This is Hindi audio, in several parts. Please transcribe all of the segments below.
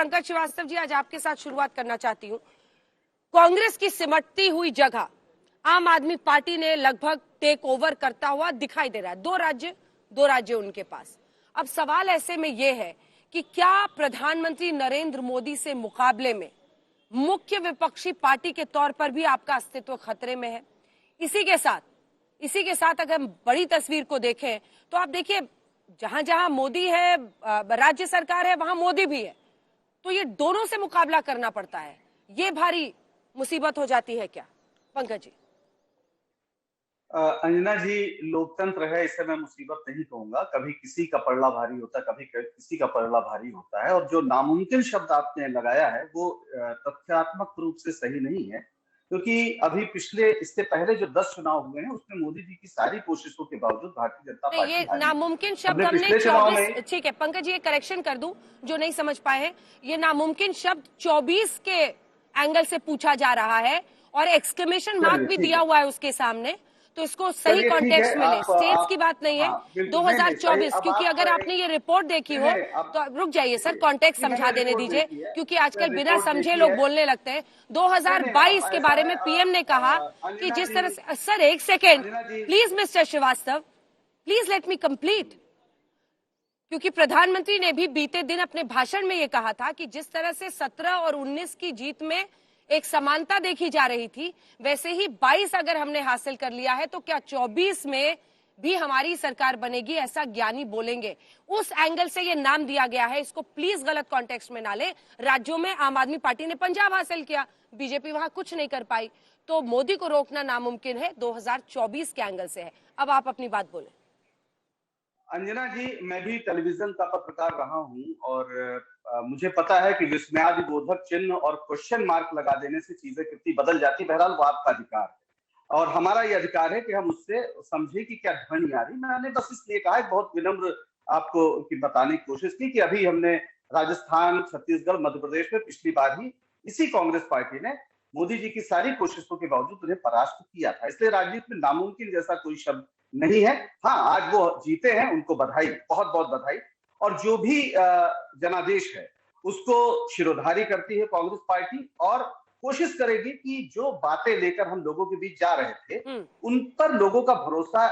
पंकज श्रीवास्तव जी, आज आपके साथ शुरुआत करना चाहती हूँ। कांग्रेस की सिमटती हुई जगह आम आदमी पार्टी ने लगभग टेक ओवर करता हुआ दिखाई दे रहा है। दो राज्य उनके पास। अब सवाल ऐसे में यह है कि क्या प्रधानमंत्री नरेंद्र मोदी से मुकाबले में मुख्य विपक्षी पार्टी के तौर पर भी आपका अस्तित्व खतरे में है? इसी के साथ अगर हम बड़ी तस्वीर को देखें तो आप देखिए, जहां जहां मोदी है, राज्य सरकार है, वहां मोदी भी है, तो ये दोनों से मुकाबला करना पड़ता है। ये भारी मुसीबत हो जाती है क्या पंकज जी? अंजना जी, लोकतंत्र है, इसे मैं मुसीबत नहीं कहूंगा। कभी किसी का पलड़ा भारी होता है, कभी किसी का पलड़ा भारी होता है। और जो नामुमकिन शब्द आपने लगाया है वो तथ्यात्मक रूप से सही नहीं है, क्योंकि अभी इससे पहले जो 10 चुनाव हुए हैं उसमें मोदी जी की सारी कोशिशों के बावजूद भारतीय जनता पार्टी ये नामुमकिन शब्द हमने पिछले चुनाव में, ठीक है पंकज जी, ये करेक्शन कर दूं जो नहीं समझ पाए हैं। ये नामुमकिन शब्द 24 के एंगल से पूछा जा रहा है और एक्सक्लेमेशन मार्क भी दिया हुआ है उसके सामने, तो इसको सही कॉन्टेक्स्ट में ले। स्टेट्स की बात नहीं है, 2024, क्योंकि अगर आपने ये रिपोर्ट देखी हो तो रुक जाइए सर, कॉन्टेक्स्ट समझा देने दीजिए, क्योंकि आजकल बिना समझे लोग बोलने लगते हैं। 2022 के बारे में पीएम ने कहा कि जिस तरह से, सर एक second please mister Srivastava, please let me complete, क्योंकि प्रधानमंत्री ने भी बीते दिन अपने भाषण में यह कहा था कि जिस तरह से 17 और 19 की जीत में एक समानता देखी जा रही थी, वैसे ही 22 अगर हमने हासिल कर लिया है तो क्या 24 में भी हमारी सरकार बनेगी, ऐसा ज्ञानी बोलेंगे। उस एंगल से ये नाम दिया गया है, इसको प्लीज गलत कॉन्टेक्स्ट में ना ले। राज्यों में आम आदमी पार्टी ने पंजाब हासिल किया, बीजेपी वहां कुछ नहीं कर पाई, तो मोदी को रोकना नामुमकिन है, 2024 के एंगल से है। अब आप अपनी बात बोले। अंजना जी, मैं भी टेलीविजन का पत्रकार रहा हूं और मुझे पता है कि विस्मयादिबोधक चिन्ह और क्वेश्चन मार्क लगा देने से चीजें कितनी बदल जाती। बहरहाल वो आपका अधिकार है और हमारा ये अधिकार है कि हम उससे समझे कि क्या ध्वनि आ रही। मैंने बस इसलिए कहा, बहुत विनम्र आपको बताने की कोशिश की कि अभी हमने राजस्थान, छत्तीसगढ़, मध्य प्रदेश में पिछली बार ही इसी कांग्रेस पार्टी ने मोदी जी की सारी कोशिशों के बावजूद उन्हें परास्त किया था। इसलिए राजनीति में नामुमकिन जैसा कोई शब्द नहीं है। हाँ, आज वो जीते हैं, उनको बधाई, बहुत बहुत बधाई। और जो भी जनादेश है उसको शिरोधारी करती है कांग्रेस पार्टी और कोशिश करेगी कि जो बातें लेकर हम लोगों के बीच जा रहे थे उन पर लोगों का भरोसा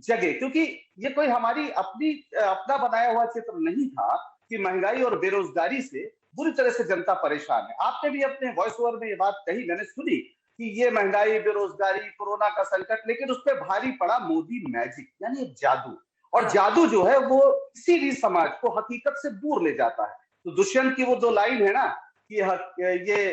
जगे, क्योंकि ये कोई हमारी अपना बनाया हुआ चित्र नहीं था कि महंगाई और बेरोजगारी से बुरी तरह से जनता परेशान है। आपने भी अपने वॉइस ओवर में ये बात कही, मैंने सुनी कि ये महंगाई, बेरोजगारी, कोरोना का संकट, लेकिन उस पर भारी पड़ा मोदी मैजिक, यानी एक जादू। और जादू जो है वो किसी भी समाज को हकीकत से दूर ले जाता है। तो दुष्यंत की वो 2 लाइन है ना कि ये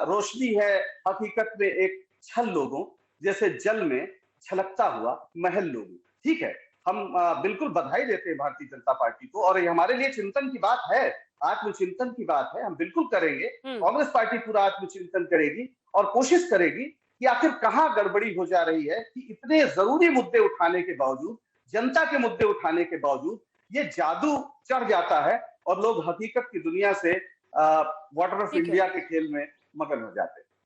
रोशनी है हकीकत में एक छल लोगों, जैसे जल में छलकता हुआ महल लोगों। ठीक है, हम बिल्कुल बधाई देते हैं भारतीय जनता पार्टी को और ये हमारे लिए चिंतन की बात है, आत्मचिंतन की बात है, हम बिल्कुल करेंगे। कांग्रेस पार्टी पूरा आत्मचिंतन करेगी और कोशिश करेगी कि आखिर कहां गड़बड़ी हो जा रही है कि इतने जरूरी मुद्दे उठाने के बावजूद, जनता के मुद्दे उठाने के बावजूद ये जादू चढ़ जाता है और लोग हकीकत की दुनिया से वाटर ऑफ इंडिया के खेल में मगन हो जाते हैं।